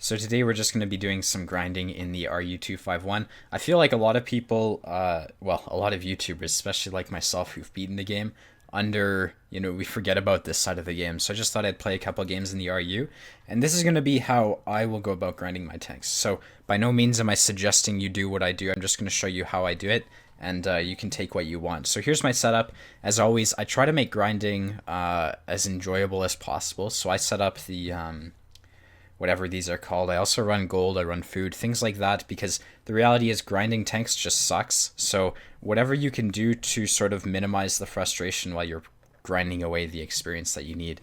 So today we're just going to be doing some grinding in the RU251. I feel like a lot of people, well, a lot of YouTubers, especially like myself who've beaten the game, we forget about this side of the game. So I just thought I'd play a couple games in the RU. And this is going to be how I will go about grinding my tanks. So by no means am I suggesting you do what I do. I'm just going to show you how I do it. And you can take what you want. So here's my setup. As always, I try to make grinding as enjoyable as possible. So I set up the whatever these are called. I also run gold, I run food, things like that, because the reality is grinding tanks just sucks. So whatever you can do to sort of minimize the frustration while you're grinding away the experience that you need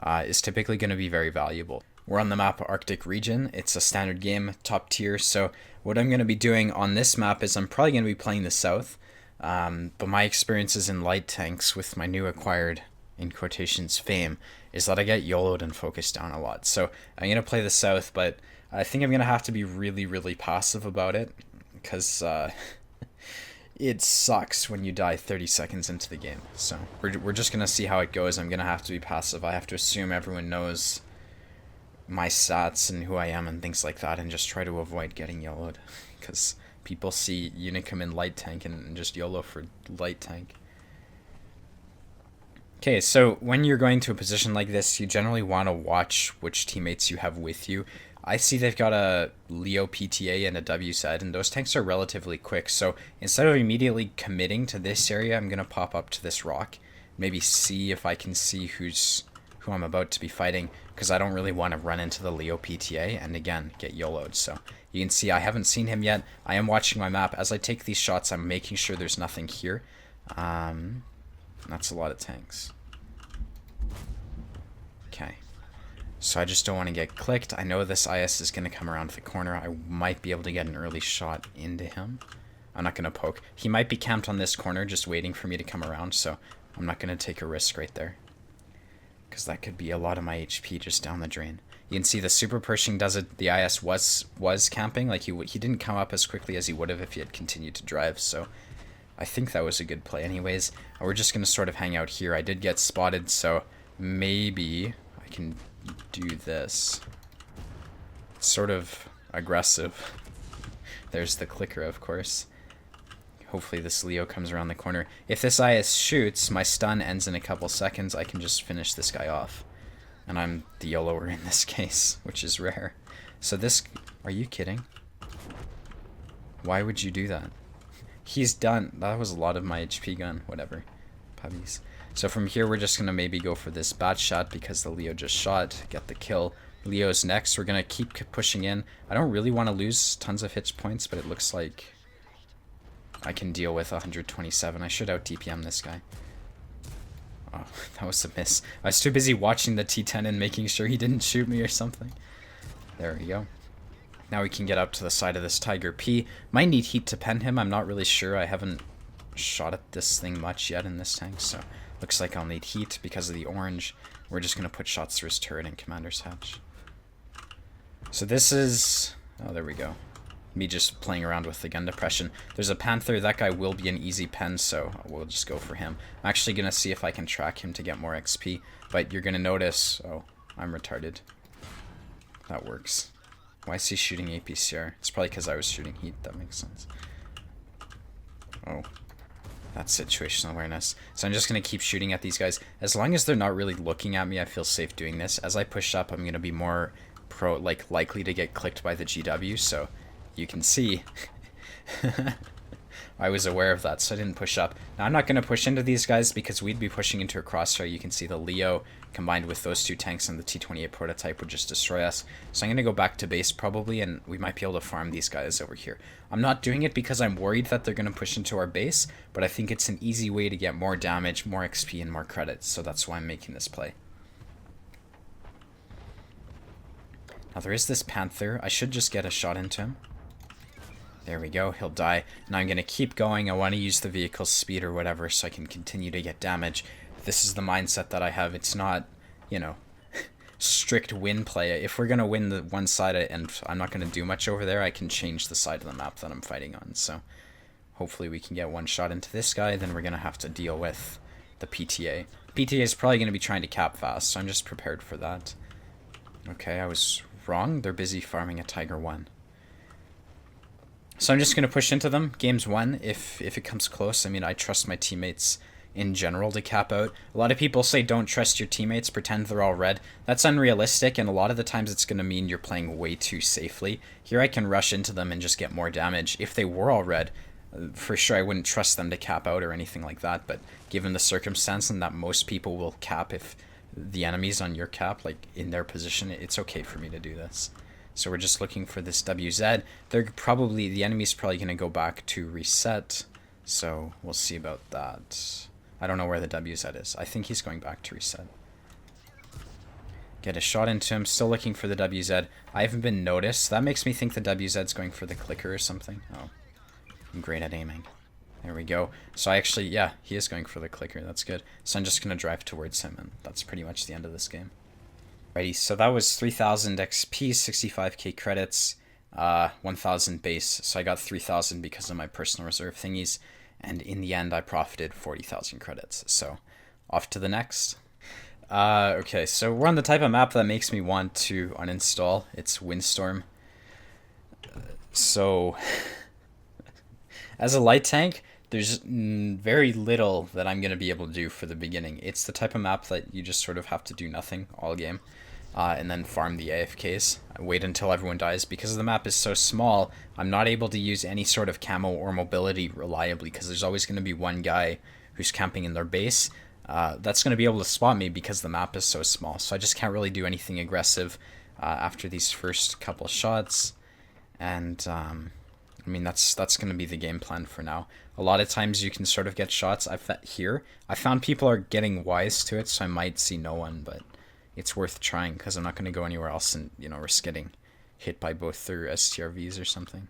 is typically going to be very valuable. We're on the map Arctic region. It's a standard game, top tier. So what I'm going to be doing on this map is I'm probably going to be playing the south. But my experiences in light tanks with my new acquired, in quotations, fame, is that I get YOLO'd and focused down a lot. So I'm going to play the south, but I think I'm going to have to be really, really passive about it, because it sucks when you die 30 seconds into the game. So we're just going to see how it goes. I'm going to have to be passive. I have to assume everyone knows my stats and who I am and things like that, and just try to avoid getting YOLO'd, because people see Unicum in light tank and just YOLO for light tank. Okay, so when you're going to a position like this, you generally want to watch which teammates you have with you. I see they've got a Leo PTA and a WZ, and those tanks are relatively quick. So instead of immediately committing to this area, I'm going to pop up to this rock. Maybe see if I can see who I'm about to be fighting, because I don't really want to run into the Leo PTA and again get YOLO'd. So you can see I haven't seen him yet. I am watching my map. As I take these shots, I'm making sure there's nothing here. That's a lot of tanks. Okay. So I just don't want to get clicked. I know this IS is going to come around the corner. I might be able to get an early shot into him. I'm not going to poke. He might be camped on this corner just waiting for me to come around, so I'm not going to take a risk right there, because that could be a lot of my HP just down the drain. You can see the super Pershing does it. The IS was camping. Like he didn't come up as quickly as he would have if he had continued to drive, so I think that was a good play anyways. We're just going to sort of hang out here. I did get spotted, so maybe I can do this. It's sort of aggressive. There's the clicker, of course. Hopefully this Leo comes around the corner. If this IS shoots, my stun ends in a couple seconds. I can just finish this guy off. And I'm the YOLOer in this case, which is rare. So this... Are you kidding? Why would you do that? He's done. That was a lot of my HP gun. Whatever. Puppies. So from here, we're just going to maybe go for this bat shot because the Leo just shot. Get the kill. Leo's next. We're going to keep pushing in. I don't really want to lose tons of hit points, but it looks like I can deal with 127. I should out DPM this guy. Oh, that was a miss. I was too busy watching the T10 and making sure he didn't shoot me or something. There we go. Now we can get up to the side of this Tiger P. Might need heat to pen him. I'm not really sure. I haven't shot at this thing much yet in this tank, so looks like I'll need heat because of the orange. We're just going to put shots through his turret and commander's hatch. So this is... Oh, there we go. Me just playing around with the gun depression. There's a Panther. That guy will be an easy pen, so we'll just go for him. I'm actually going to see if I can track him to get more XP, but you're going to notice... Oh, I'm retarded. That works. Why is he shooting APCR? It's probably because I was shooting heat. That makes sense. Oh. That's situational awareness. So I'm just going to keep shooting at these guys. As long as they're not really looking at me, I feel safe doing this. As I push up, I'm going to be more likely to get clicked by the GW, so you can see I was aware of that, so I didn't push up. Now I'm not going to push into these guys because we'd be pushing into a crossfire. You can see the Leo combined with those two tanks and the T-28 prototype would just destroy us. So I'm going to go back to base probably, and we might be able to farm these guys over here. I'm not doing it because I'm worried that they're going to push into our base, but I think it's an easy way to get more damage, more XP, and more credits, so that's why I'm making this play. Now there is this Panther. I should just get a shot into him. There we go, he'll die. Now I'm going to keep going. I want to use the vehicle's speed or whatever so I can continue to get damage. This is the mindset that I have. It's not, you know, strict win play. If we're going to win the one side and I'm not going to do much over there, I can change the side of the map that I'm fighting on. So hopefully we can get one shot into this guy. Then we're going to have to deal with the PTA. PTA is probably going to be trying to cap fast, so I'm just prepared for that. Okay, I was wrong. They're busy farming a Tiger 1. So I'm just going to push into them. Game's won if it comes close. I mean, I trust my teammates in general to cap out. A lot of people say don't trust your teammates, pretend they're all red. That's unrealistic, and a lot of the times it's going to mean you're playing way too safely. Here I can rush into them and just get more damage. If they were all red, for sure I wouldn't trust them to cap out or anything like that, but given the circumstance and that most people will cap if the enemy's on your cap, like in their position, it's okay for me to do this. So we're just looking for this WZ. The enemy's probably going to go back to reset, so we'll see about that. I don't know where the WZ is. I think he's going back to reset. Get a shot into him. Still looking for the WZ. I haven't been noticed. That makes me think the WZ's going for the clicker or something. Oh, I'm great at aiming. There we go. So I actually, yeah, he is going for the clicker. That's good. So I'm just going to drive towards him, and that's pretty much the end of this game. Righty, so that was 3,000 XP, 65k credits, 1,000 base. So I got 3,000 because of my personal reserve thingies. And in the end, I profited 40,000 credits. So off to the next. Okay, so we're on the type of map that makes me want to uninstall. It's Windstorm. So as a light tank, there's very little that I'm going to be able to do for the beginning. It's the type of map that you just sort of have to do nothing all game. And then farm the AFKs. Wait until everyone dies. Because the map is so small, I'm not able to use any sort of camo or mobility reliably, because there's always going to be one guy who's camping in their base. That's going to be able to spot me because the map is so small. So I just can't really do anything aggressive after these first couple shots. And I mean, that's going to be the game plan for now. A lot of times you can sort of get shots. I found people are getting wise to it, so I might see no one, but it's worth trying because I'm not going to go anywhere else and, you know, risk getting hit by both their STRVs or something.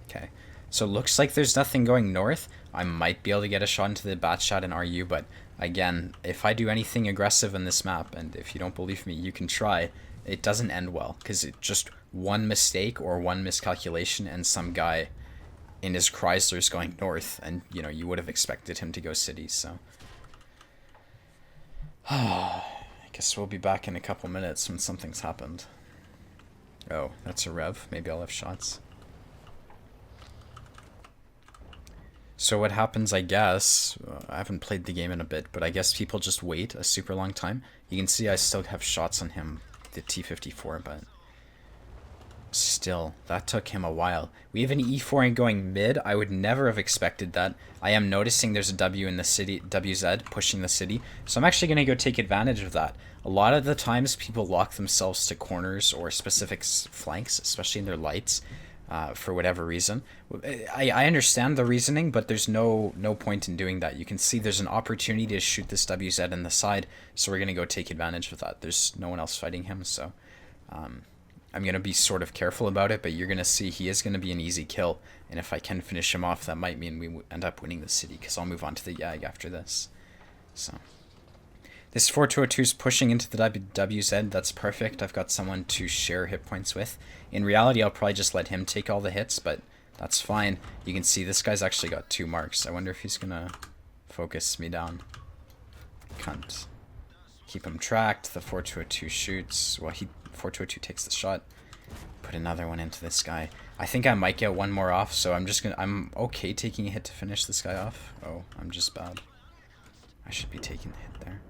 Okay, so it looks like there's nothing going north. I might be able to get a shot into the bat shot in RU, but again, if I do anything aggressive in this map, and if you don't believe me, you can try, it doesn't end well, because it just one mistake or one miscalculation and some guy in his Chrysler's going north, and, you know, you would have expected him to go city, so. I guess we'll be back in a couple minutes when something's happened. Oh, that's a rev. Maybe I'll have shots. So what happens, I guess, I haven't played the game in a bit, but I guess people just wait a super long time. You can see I still have shots on him, the T-54, but still, that took him a while. We have an E4 going mid. I would never have expected that. I am noticing there's a W in the city, WZ pushing the city, so I'm actually going to go take advantage of that. A lot of the times people lock themselves to corners or specific flanks, especially in their lights, for whatever reason. I understand the reasoning, but there's no point in doing that. You can see there's an opportunity to shoot this WZ in the side, so we're going to go take advantage of that. There's no one else fighting him, so I'm going to be sort of careful about it, but you're going to see he is going to be an easy kill, and if I can finish him off, that might mean we end up winning the city, because I'll move on to the YAG after this. So this 4202 is pushing into the WZ. That's perfect. I've got someone to share hit points with. In reality, I'll probably just let him take all the hits, but that's fine. You can see this guy's actually got 2 marks. I wonder if he's going to focus me down. Cunt. Keep him tracked. The 4202 shoots. Well, 4202 takes the shot. Put another one into this guy. I think I might get one more off, so I'm okay taking a hit to finish this guy off. Oh, I'm just bad. I should be taking the hit there.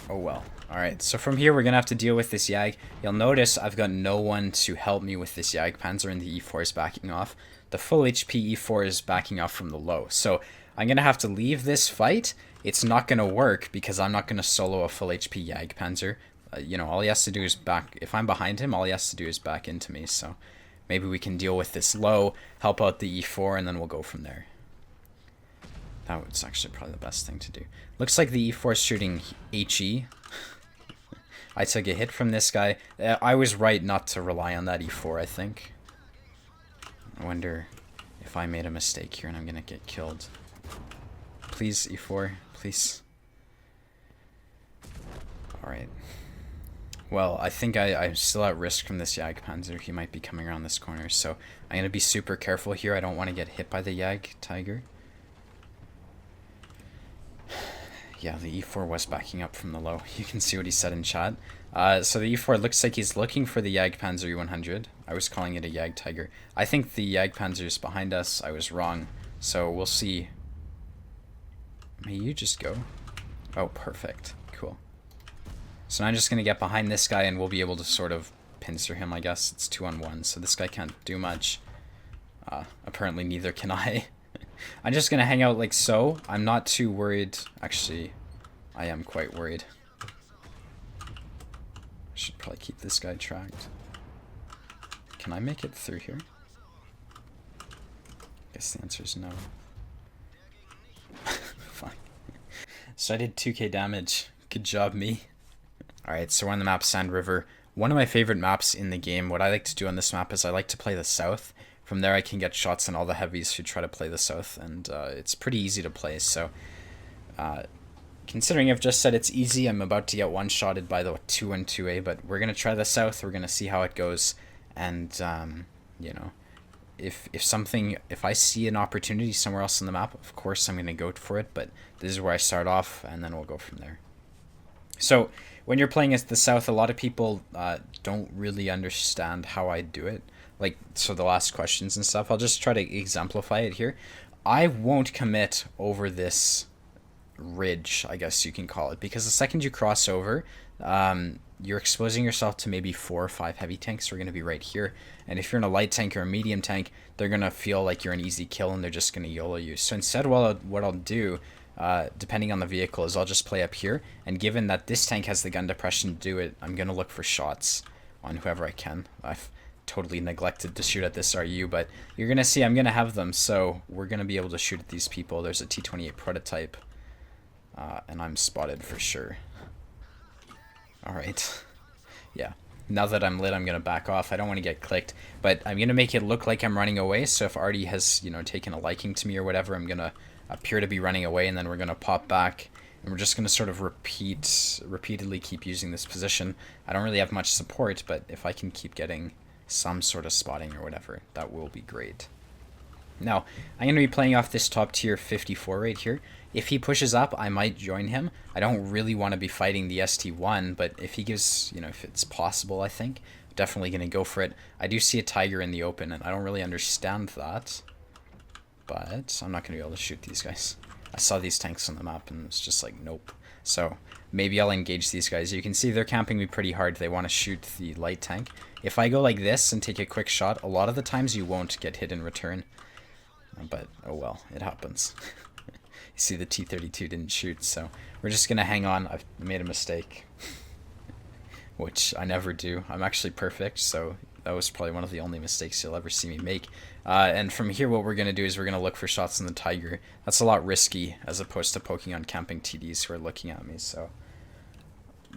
Oh well. Alright, so from here we're going to have to deal with this YAG. You'll notice I've got no one to help me with this YAG Panzer, and the E4 is backing off. The full HP E4 is backing off from the low. So I'm going to have to leave this fight. It's not going to work because I'm not going to solo a full HP YAG Panzer. You know, all he has to do is back. If I'm behind him, all he has to do is back into me. So maybe we can deal with this low, help out the E4, and then we'll go from there. That was actually probably the best thing to do. Looks like the E4 is shooting HE. I took a hit from this guy. I was right not to rely on that E4, I think. I wonder if I made a mistake here and I'm going to get killed. Please, E4. Please. Alright. Well, I think I'm still at risk from this YAG Panzer. He might be coming around this corner, so I'm going to be super careful here. I don't want to get hit by the YAG Tiger. Yeah, the E4 was backing up from the low. You can see what he said in chat. So the E4 looks like he's looking for the Jagdpanzer E100. I was calling it a Jagdtiger. I think the Jagdpanzer is behind us. I was wrong. So we'll see. May you just go? Oh, perfect. Cool. So now I'm just going to get behind this guy and we'll be able to sort of pincer him, I guess. It's 2-on-1, so this guy can't do much. Apparently neither can I. I'm just going to hang out like so. I'm not too worried. Actually, I am quite worried. I should probably keep this guy tracked. Can I make it through here? I guess the answer is no. Fine. So I did 2k damage. Good job, me. Alright, so we're on the map Sand River. One of my favorite maps in the game. What I like to do on this map is I like to play the south. From there I can get shots on all the heavies who try to play the south, and it's pretty easy to play. So considering I've just said it's easy, I'm about to get one-shotted by the 2-1-2A, but we're going to try the south, we're going to see how it goes, and, you know, if I see an opportunity somewhere else on the map, of course I'm going to go for it, but this is where I start off, and then we'll go from there. So, when you're playing as the south, a lot of people don't really understand how I do it. Like, so the last questions and stuff, I'll just try to exemplify it here. I won't commit over this ridge, I guess you can call it, because the second you cross over, you're exposing yourself to maybe 4 or 5 heavy tanks who are going to be right here, and if you're in a light tank or a medium tank, they're going to feel like you're an easy kill and they're just going to YOLO you. So instead, what I'll do, depending on the vehicle, is I'll just play up here, and given that this tank has the gun depression to do it, I'm going to look for shots on whoever I can. I've totally neglected to shoot at this RU, but you're going to see I'm going to have them, so we're going to be able to shoot at these people. There's a T-28 prototype, and I'm spotted for sure. Alright. Yeah. Now that I'm lit, I'm going to back off. I don't want to get clicked, but I'm going to make it look like I'm running away, so if Artie has, you know, taken a liking to me or whatever, I'm going to appear to be running away, and then we're going to pop back, and we're just going to sort of repeatedly keep using this position. I don't really have much support, but if I can keep getting some sort of spotting or whatever, that will be great. Now, I'm going to be playing off this top tier 54 right here. If he pushes up, I might join him. I don't really want to be fighting the ST1, but if he gives, you know, if it's possible, I think, I'm definitely going to go for it. I do see a tiger in the open, and I don't really understand that, but I'm not going to be able to shoot these guys. I saw these tanks on the map, and it's just like, nope. So maybe I'll engage these guys. You can see they're camping me pretty hard. They want to shoot the light tank. If I go like this and take a quick shot, a lot of the times you won't get hit in return. But, oh well, it happens. You see the T-32 didn't shoot, so we're just going to hang on. I've made a mistake, which I never do. I'm actually perfect, so that was probably one of the only mistakes you'll ever see me make. And from here, what we're going to do is we're going to look for shots in the Tiger. That's a lot risky, as opposed to poking on camping TDs who are looking at me, so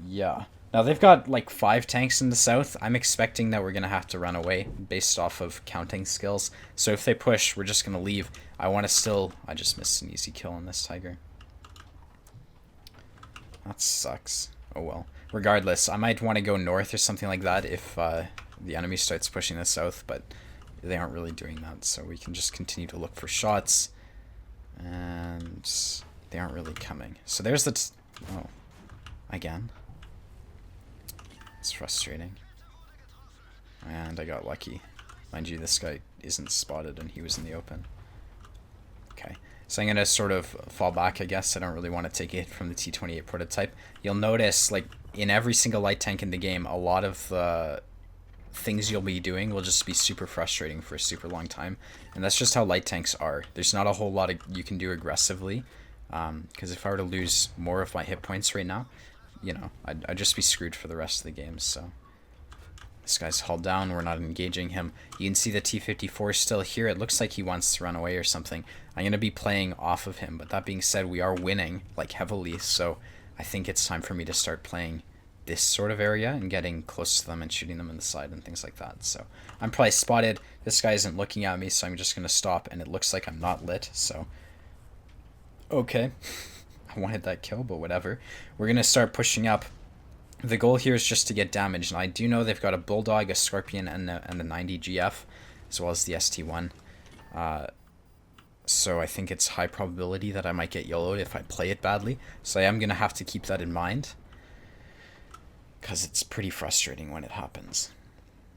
yeah. Now, they've got like 5 tanks in the south. I'm expecting that we're going to have to run away based off of counting skills. So if they push, we're just going to leave. I want to still... I just missed an easy kill on this Tiger. That sucks. Oh well. Regardless, I might want to go north or something like that if the enemy starts pushing the south, but they aren't really doing that. So we can just continue to look for shots. And they aren't really coming. So there's the... oh. Again. It's frustrating. And I got lucky. Mind you, this guy isn't spotted and he was in the open. Okay. So I'm going to sort of fall back, I guess. I don't really want to take a hit from the T-28 prototype. You'll notice, like, in every single light tank in the game, a lot of the things you'll be doing will just be super frustrating for a super long time. And that's just how light tanks are. There's not a whole lot you can do aggressively. Because if I were to lose more of my hit points right now, you know, I'd just be screwed for the rest of the game, so... This guy's hauled down, we're not engaging him. You can see the T-54 still here. It looks like he wants to run away or something. I'm going to be playing off of him, but that being said, we are winning, like, heavily, so I think it's time for me to start playing this sort of area and getting close to them and shooting them in the side and things like that. So I'm probably spotted. This guy isn't looking at me, so I'm just going to stop, and it looks like I'm not lit, so... Okay. I wanted that kill, but whatever. We're going to start pushing up. The goal here is just to get damage, and I do know they've got a Bulldog, a Scorpion, and the 90 GF, as well as the ST1. So I think it's high probability that I might get YOLO'd if I play it badly, so I am going to have to keep that in mind. because it's pretty frustrating when it happens.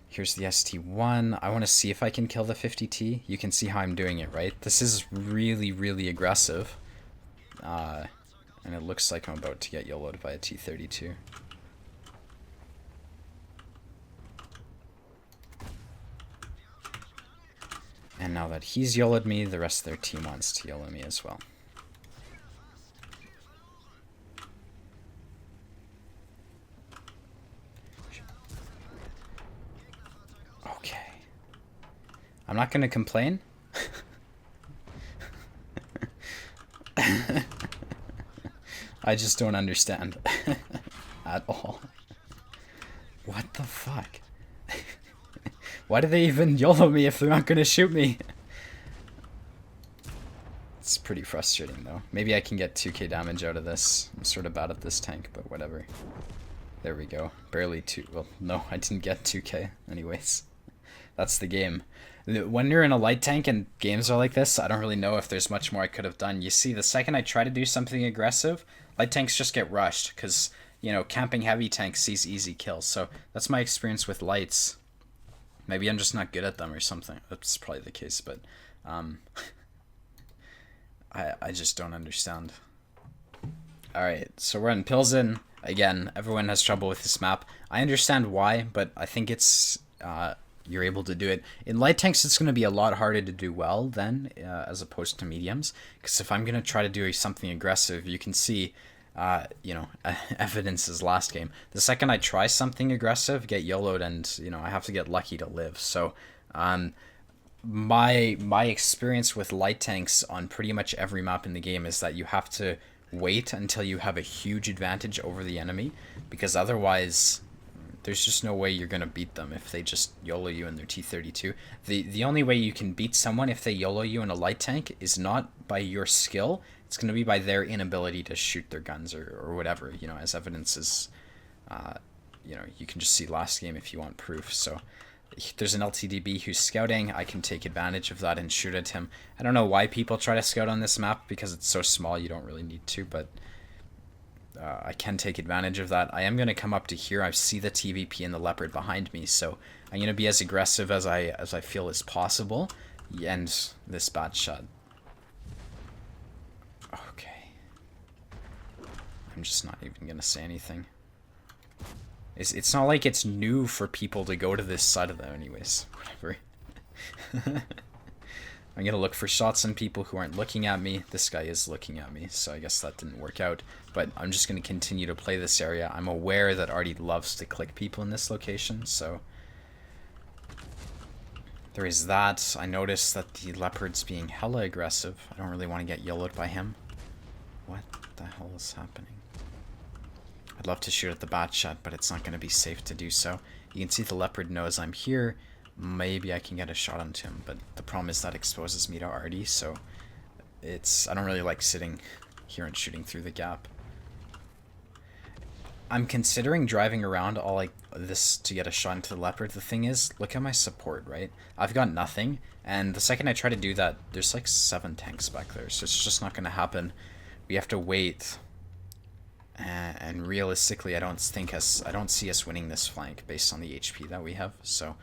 Here's the ST1. I want to see if I can kill the 50T. You can see how I'm doing it, right? This is really, really aggressive. And it looks like I'm about to get YOLO'd by a T32. And now that he's YOLO'd me, the rest of their team wants to YOLO me as well. Okay. I'm not gonna complain. I just don't understand at all. What the fuck? Why do they even YOLO me if they're not gonna shoot me? It's pretty frustrating though. Maybe I can get 2k damage out of this. I'm sort of bad at this tank, but whatever. There we go. Barely 2. Well, no, I didn't get 2k. Anyways, that's the game. When you're in a light tank and games are like this, I don't really know if there's much more I could have done. You see, the second I try to do something aggressive, light tanks just get rushed because, you know, camping heavy tanks sees easy kills. So that's my experience with lights. Maybe I'm just not good at them or something. That's probably the case, but I just don't understand. Alright, so we're in Pilsen. Again, everyone has trouble with this map. I understand why, but I think it's you're able to do it. In light tanks, it's going to be a lot harder to do well then, as opposed to mediums. Because if I'm going to try to do something aggressive, you can see, you know, evidence is last game. The second I try something aggressive, get YOLO'd, and, you know, I have to get lucky to live. So, my experience with light tanks on pretty much every map in the game is that you have to wait until you have a huge advantage over the enemy, because otherwise there's just no way you're going to beat them if they just YOLO you in their T32. The only way you can beat someone if they YOLO you in a light tank is not by your skill. It's going to be by their inability to shoot their guns or whatever, you know, as evidence is, you know, you can just see last game if you want proof. So there's an LTDB who's scouting. I can take advantage of that and shoot at him. I don't know why people try to scout on this map, because it's so small you don't really need to, but I can take advantage of that. I am going to come up to here. I see the TVP and the Leopard behind me, so I'm going to be as aggressive as I feel is possible. And this bad shot. Okay. I'm just not even going to say anything. It's not like it's new for people to go to this side of them anyways. Whatever. I'm going to look for shots on people who aren't looking at me. This guy is looking at me, so I guess that didn't work out. But I'm just going to continue to play this area. I'm aware that Artie loves to click people in this location, so there is that. I noticed that the Leopard's being hella aggressive. I don't really want to get YOLO'd by him. What the hell is happening? I'd love to shoot at the bat shot, but it's not going to be safe to do so. You can see the Leopard knows I'm here. Maybe I can get a shot onto him, but the problem is that exposes me to Artie, so I don't really like sitting here and shooting through the gap. I'm considering driving around all like this to get a shot into the Leopard. The thing is, look at my support, right? I've got nothing, and the second I try to do that, there's like 7 tanks back there, so it's just not going to happen. We have to wait. And realistically, I don't see us winning this flank based on the HP that we have, so I'm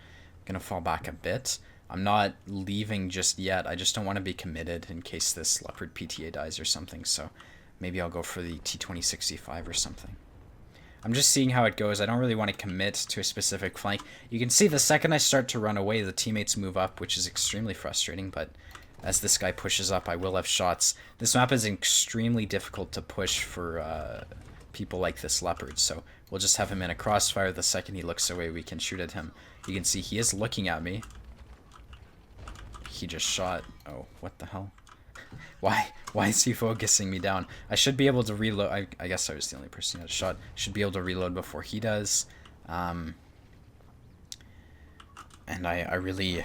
gonna fall back a bit. I'm not leaving just yet. I just don't want to be committed in case this Leopard PTA dies or something, so maybe I'll go for the T2065 or something. I'm just seeing how it goes. I don't really want to commit to a specific flank. You can see the second I start to run away, the teammates move up, which is extremely frustrating, but as this guy pushes up, I will have shots. This map is extremely difficult to push for people like this Leopard, so we'll just have him in a crossfire. The second he looks away, we can shoot at him. You can see he is looking at me. He just shot. Oh, what the hell? Why is he focusing me down? I should be able to reload. I guess I was the only person who had a shot. Should be able to reload before he does. And I really...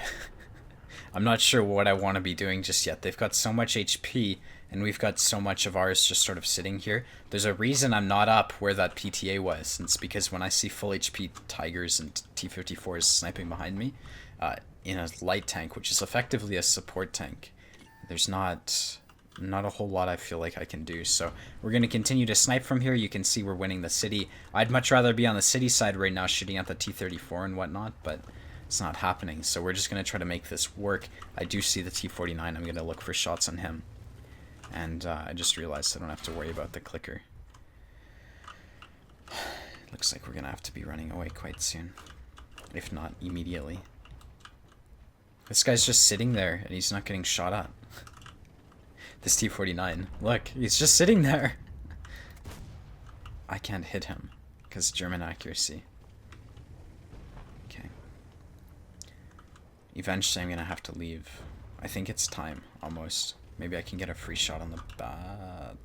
I'm not sure what I want to be doing just yet. They've got so much HP, and we've got so much of ours just sort of sitting here. There's a reason I'm not up where that PTA was, and it's because when I see full HP Tigers and T-54s sniping behind me, in a light tank, which is effectively a support tank, there's not Not a whole lot I feel like I can do. So we're going to continue to snipe from here. You can see we're winning the city. I'd much rather be on the city side right now shooting at the T-34 and whatnot, but it's not happening. So we're just going to try to make this work. I do see the T-49. I'm going to look for shots on him. And I just realized I don't have to worry about the clicker. Looks like we're going to have to be running away quite soon. If not immediately. This guy's just sitting there and he's not getting shot at. This T-49. Look, he's just sitting there. I can't hit him because German accuracy. Okay. Eventually I'm going to have to leave. I think it's time, almost. Maybe I can get a free shot on the bat.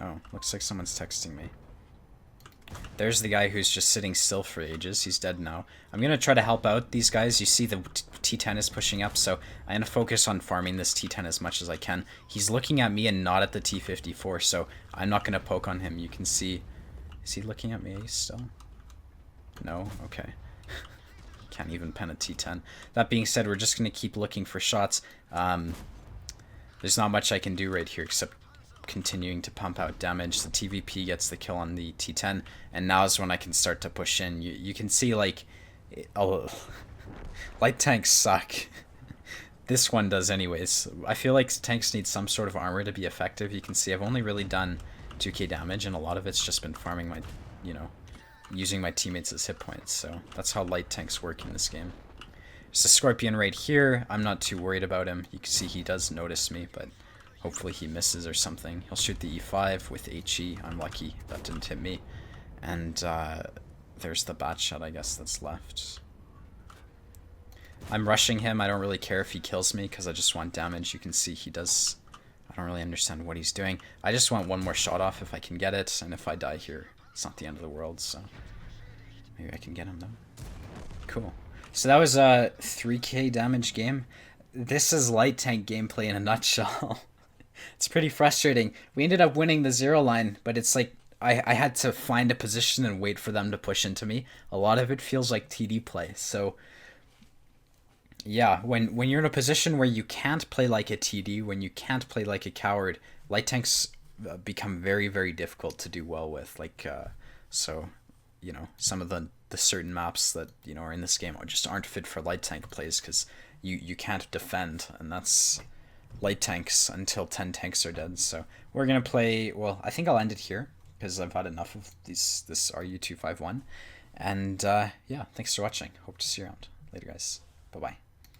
Oh, looks like someone's texting me. There's the guy who's just sitting still for ages. He's dead now. I'm going to try to help out these guys. You see the T10 is pushing up, so I'm going to focus on farming this T10 as much as I can. He's looking at me and not at the T54, so I'm not going to poke on him. You can see... Is he looking at me still? No? Okay. Can't even pen a T10. That being said, we're just going to keep looking for shots. There's not much I can do right here except continuing to pump out damage. The TVP gets the kill on the T10, and now is when I can start to push in. You can see, like, light tanks suck. This one does anyways. I feel like tanks need some sort of armor to be effective. You can see I've only really done 2k damage, and a lot of it's just been farming my, using my teammates as hit points. So that's how light tanks work in this game. There's a Scorpion right here. I'm not too worried about him. You can see he does notice me, but hopefully he misses or something. He'll shoot the E5 with HE. I'm lucky that didn't hit me. And there's the bat shot, I guess, that's left. I'm rushing him. I don't really care if he kills me because I just want damage. You can see he does... I don't really understand what he's doing. I just want one more shot off if I can get it. And if I die here, it's not the end of the world. So maybe I can get him though. Cool. So that was a 3k damage game. This is light tank gameplay in a nutshell. It's pretty frustrating. We ended up winning the 0 line, but it's like I had to find a position and wait for them to push into me. A lot of it feels like TD play. So yeah, when you're in a position where you can't play like a TD, when you can't play like a coward, light tanks become very, very difficult to do well with. Like, so, some of the certain maps that, are in this game just aren't fit for light tank plays because you can't defend, and that's light tanks until 10 tanks are dead. So we're going to play, well, I think I'll end it here because I've had enough of this RU251. And yeah, thanks for watching. Hope to see you around. Later, guys. Bye-bye.